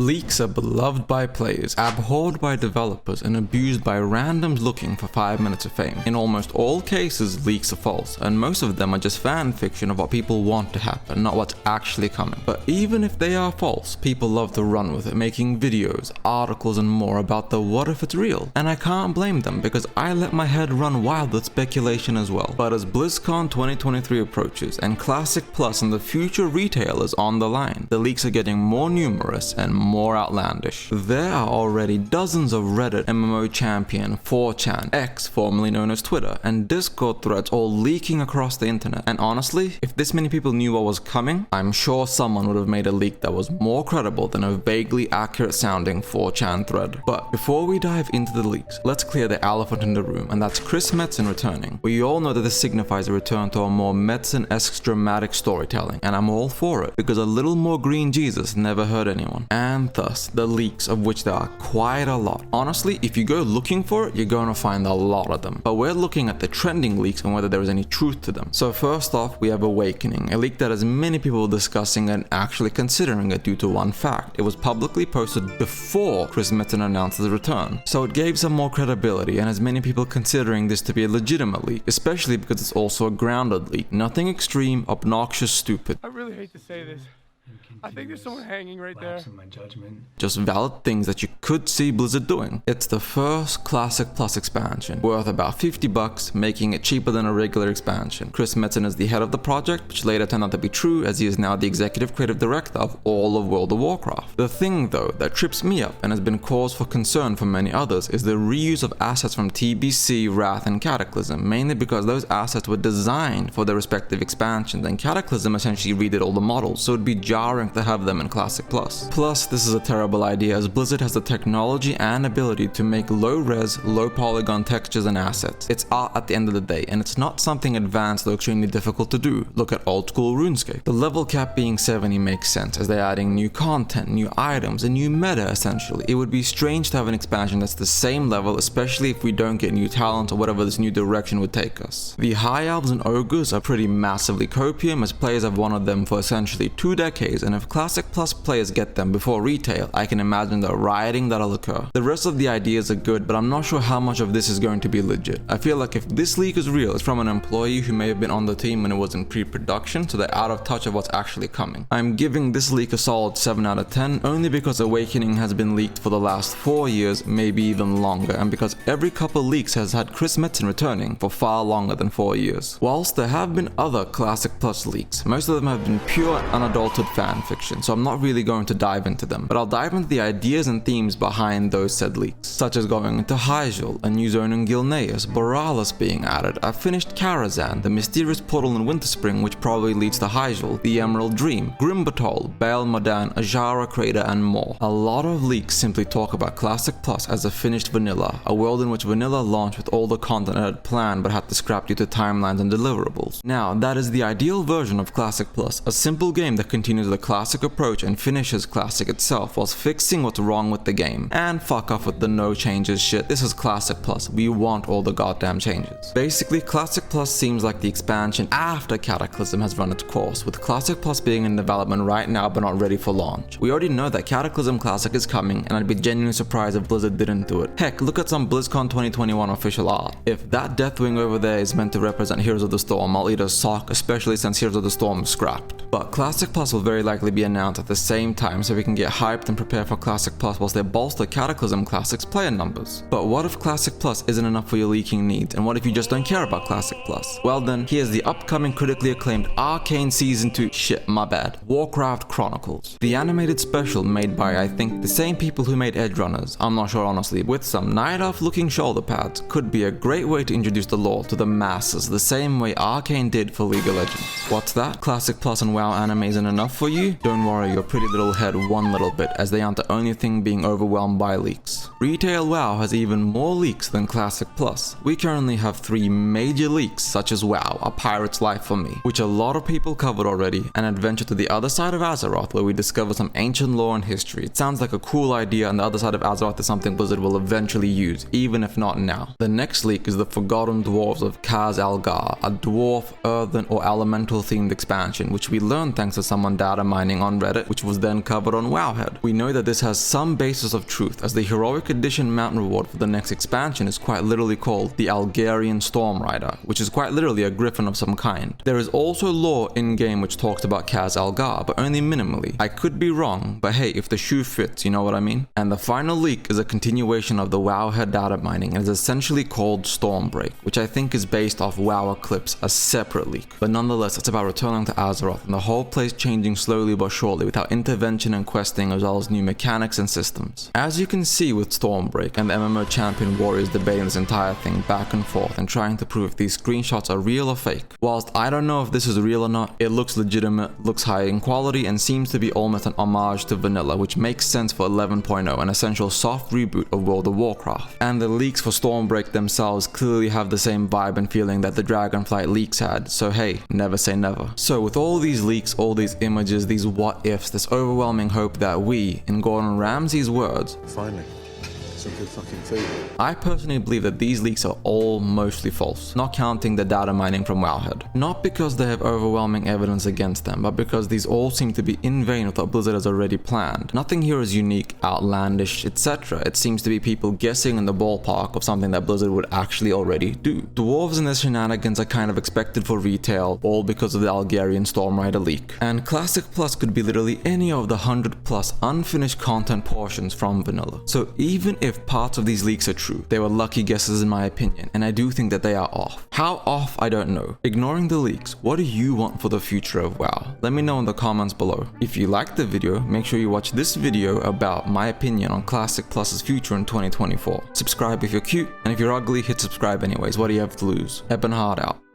Leaks are beloved by players, abhorred by developers, and abused by randoms looking for 5 minutes of fame. In almost all cases, leaks are false, and most of them are just fan fiction of what people want to happen, not what's actually coming. But even if they are false, people love to run with it, making videos, articles, and more about the what if it's real. And I can't blame them, because I let my head run wild with speculation as well. But as BlizzCon 2023 approaches, and Classic Plus and the future retail is on the line, the leaks are getting more numerous and more outlandish. There are already dozens of Reddit, MMO Champion, 4chan, X formerly known as Twitter, and Discord threads all leaking across the internet. And honestly, if this many people knew what was coming, I'm sure someone would have made a leak that was more credible than a vaguely accurate sounding 4chan thread. But before we dive into the leaks, let's clear the elephant in the room, and that's Chris Metzen returning. We all know that this signifies a return to a more Metzen-esque dramatic storytelling, and I'm all for it, because a little more green Jesus never hurt anyone. And thus, the leaks, of which there are quite a lot. Honestly, if you go looking for it, you're going to find a lot of them. But we're looking at the trending leaks and whether there is any truth to them. So first off, we have Awakening, a leak that has many people discussing and actually considering it due to one fact. It was publicly posted before Chris Metzen announced his return. So it gave some more credibility and has many people considering this to be a legitimate leak, especially because it's also a grounded leak. Nothing extreme, obnoxious, stupid. I really hate to say this. I think there's someone hanging right there. Just valid things that you could see Blizzard doing. It's the first Classic Plus expansion, worth about $50, making it cheaper than a regular expansion. Chris Metzen is the head of the project, which later turned out to be true, as he is now the executive creative director of all of World of Warcraft. The thing though that trips me up and has been cause for concern for many others is the reuse of assets from TBC, Wrath, and Cataclysm, mainly because those assets were designed for their respective expansions, and Cataclysm essentially redid all the models, so it'd be jarring to have them in Classic Plus. Plus, this is a terrible idea, as Blizzard has the technology and ability to make low-res, low-polygon textures and assets. It's art at the end of the day, and it's not something advanced or extremely difficult to do. Look at old-school RuneScape. The level cap being 70 makes sense, as they're adding new content, new items, a new meta essentially. It would be strange to have an expansion that's the same level, especially if we don't get new talent or whatever this new direction would take us. The High Elves and Ogres are pretty massively copium, as players have wanted them for essentially 2 decades, and if Classic Plus players get them before retail, I can imagine the rioting that'll occur. The rest of the ideas are good, but I'm not sure how much of this is going to be legit. I feel like if this leak is real, it's from an employee who may have been on the team when it was in pre-production, so they're out of touch of what's actually coming. I'm giving this leak a solid 7 out of 10, only because Awakening has been leaked for the last 4 years, maybe even longer, and because every couple leaks has had Chris Metzen returning for far longer than 4 years. Whilst there have been other Classic Plus leaks, most of them have been pure unadulterated fan fiction, so I'm not really going to dive into them, but I'll dive into the ideas and themes behind those said leaks, such as going into Hyjal, a new zone in Gilneas, Borealis being added, a finished Karazhan, the mysterious portal in Winterspring which probably leads to Hyjal, the Emerald Dream, Grimbatol, Baal Modan, Ajara Crater, and more. A lot of leaks simply talk about Classic Plus as a finished vanilla, a world in which vanilla launched with all the content it had planned but had to scrap due to timelines and deliverables. Now, that is the ideal version of Classic Plus, a simple game that continues the classic approach and finishes Classic itself whilst fixing what's wrong with the game. And fuck off with the no changes shit, this is Classic Plus, we want all the goddamn changes. Basically, Classic Plus seems like the expansion after Cataclysm has run its course, with Classic Plus being in development right now but not ready for launch. We already know that Cataclysm Classic is coming, and I'd be genuinely surprised if Blizzard didn't do it. Heck, look at some BlizzCon 2021 official art. If that Deathwing over there is meant to represent Heroes of the Storm, I'll eat a sock, especially since Heroes of the Storm is scrapped. But Classic Plus will very likely be announced at the same time, so we can get hyped and prepare for Classic Plus whilst they bolster Cataclysm Classic's player numbers. But what if Classic Plus isn't enough for your leaking needs, and what if you just don't care about Classic Plus? Well then, here's the upcoming critically acclaimed Arcane Season 2 Warcraft Chronicles. The animated special made by, I think, the same people who made Edge Runners, I'm not sure honestly, with some Night Elf looking shoulder pads, could be a great way to introduce the lore to the masses the same way Arcane did for League of Legends. What's that? Classic Plus and WoW anime isn't enough for you? Don't worry your pretty little head one little bit, as they aren't the only thing being overwhelmed by leaks. Retail WoW has even more leaks than Classic Plus. We currently have 3 major leaks, such as WoW, A Pirate's Life for Me, which a lot of people covered already, and Adventure to the Other Side of Azeroth, where we discover some ancient lore and history. It sounds like a cool idea, and the other side of Azeroth is something Blizzard will eventually use, even if not now. The next leak is the Forgotten Dwarves of Khaz Algar, a dwarf, earthen, or elemental themed expansion, which we learned thanks to someone data mining on Reddit, which was then covered on Wowhead. We know that this has some basis of truth, as the Heroic Edition mount reward for the next expansion is quite literally called the Algarian Storm Rider, which is quite literally a griffin of some kind. There is also lore in-game which talks about Kaz Algar, but only minimally. I could be wrong, but hey, if the shoe fits, you know what I mean? And the final leak is a continuation of the Wowhead data mining and is essentially called Stormbreak, which I think is based off WoW Eclipse, a separate leak. But nonetheless, it's about returning to Azeroth and the whole place changing slowly but surely without intervention and questing, as well as new mechanics and systems. As you can see with Stormbreak and the MMO champion warriors debating this entire thing back and forth and trying to prove if these screenshots are real or fake. Whilst I don't know if this is real or not, it looks legitimate, looks high in quality, and seems to be almost an homage to vanilla, which makes sense for 11.0, an essential soft reboot of World of Warcraft. And the leaks for Stormbreak themselves clearly have the same vibe and feeling that the Dragonflight leaks had, so hey, never say never. So with all these leaks, all these images, these what ifs, this overwhelming hope that we, in Gordon Ramsay's words, finally, some good fucking food. I personally believe that these leaks are all mostly false, not counting the data mining from Wowhead. Not because they have overwhelming evidence against them, but because these all seem to be in vain with what Blizzard has already planned. Nothing here is unique, outlandish, etc. It seems to be people guessing in the ballpark of something that Blizzard would actually already do. Dwarves and their shenanigans are kind of expected for retail, all because of the Algarian Storm Rider leak. And Classic Plus could be literally any of the 100+ unfinished content portions from vanilla. So even if parts of these leaks are true, they were lucky guesses in my opinion, and I do think that they are off. How off, I don't know. Ignoring the leaks, what do you want for the future of WoW? Let me know in the comments below. If you liked the video, make sure you watch this video about my opinion on Classic Plus's future in 2024. Subscribe if you're cute, and if you're ugly, hit subscribe anyways. What do you have to lose? Ebonhard out.